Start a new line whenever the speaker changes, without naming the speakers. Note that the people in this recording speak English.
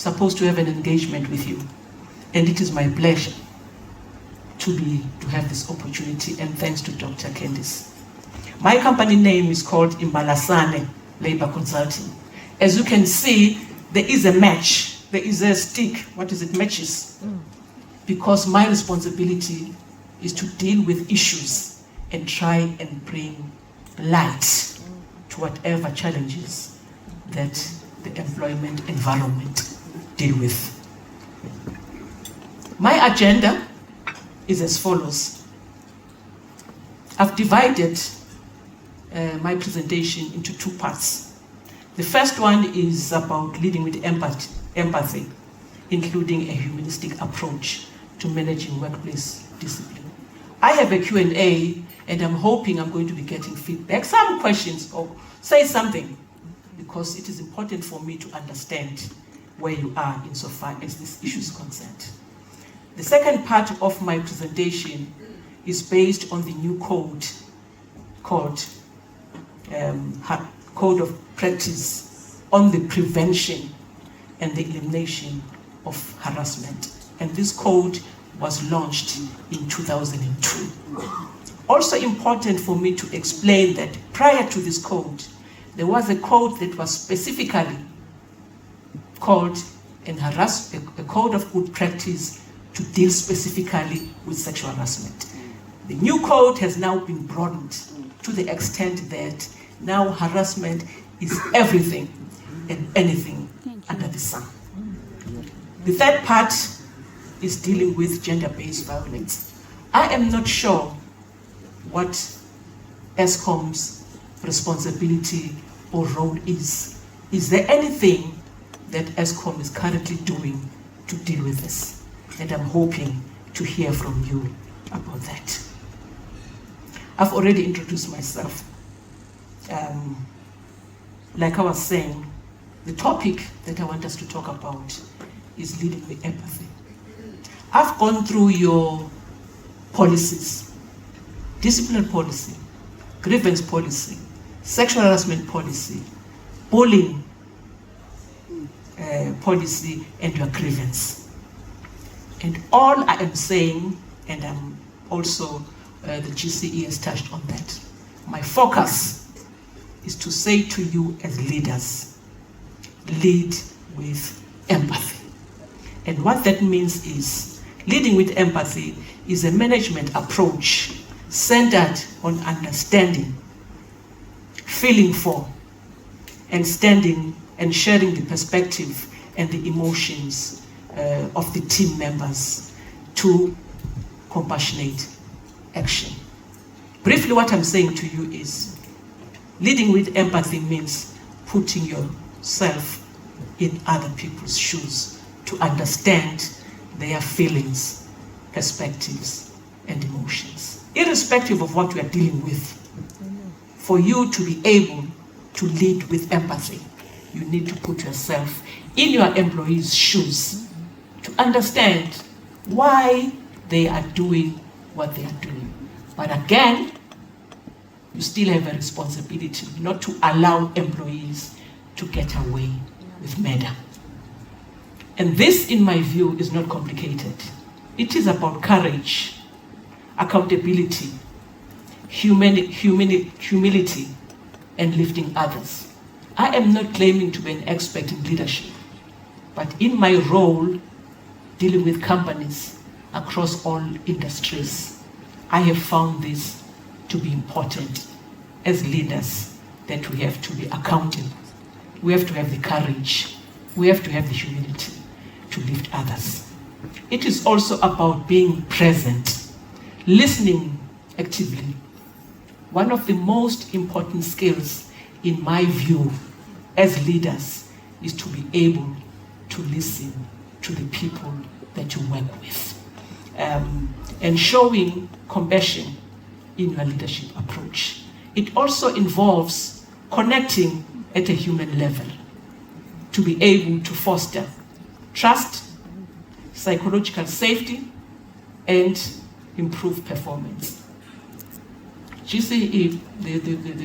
supposed to have an engagement with you. And it is my pleasure to have this opportunity, and thanks to Dr. Candice. My company name is called Imbalasane Labor Consulting. As you can see, there is a match. There is a stick. What is it? Matches. Because my responsibility is to deal with issues and try and bring light to whatever challenges that the employment environment deal with. My agenda is as follows. I've divided my presentation into two parts. The first one is about leading with empathy, including a humanistic approach to managing workplace discipline. I have a Q&A, and I'm hoping I'm going to be getting feedback, some questions, or say something, because it is important for me to understand where you are insofar as this issue is concerned. The second part of my presentation is based on the new code called Code of Practice on the Prevention and the Elimination of Harassment. And this code was launched in 2002. Also important for me to explain that prior to this code, there was a code that was specifically called a Code of Good Practice to deal specifically with sexual harassment. The new code has now been broadened to the extent that now harassment is everything and anything under the sun. The third part is dealing with gender-based violence. I am not sure what ESCOM's responsibility or role is. Is there anything that ESCOM is currently doing to deal with this? And I'm hoping to hear from you about that. I've already introduced myself. Like I was saying, the topic that I want us to talk about is leading with empathy. I've gone through your policies, discipline policy, grievance policy, sexual harassment policy, bullying policy, and your grievance. And all I am saying, and I'm also, the GCE has touched on that, my focus is to say to you as leaders, lead with empathy. And what that means is, leading with empathy is a management approach centered on understanding, feeling for, and standing and sharing the perspective and the emotions of the team members to compassionate action. Briefly, what I'm saying to you is, leading with empathy means putting yourself in other people's shoes to understand their feelings, perspectives, and emotions. Irrespective of what we are dealing with, for you to be able to lead with empathy, you need to put yourself in your employees' shoes to understand why they are doing what they are doing. But again, you still have a responsibility not to allow employees to get away with murder. And this, in my view, is not complicated. It is about courage, accountability, humility, and lifting others. I am not claiming to be an expert in leadership, but in my role, dealing with companies across all industries, I have found this to be important as leaders, that we have to be accountable. We have to have the courage. We have to have the humility to lift others. It is also about being present, listening actively. One of the most important skills, in my view, as leaders, is to be able to listen to the people that you work with, and showing compassion in your leadership approach. It also involves connecting at a human level to be able to foster trust, psychological safety, and improve performance. GCE, the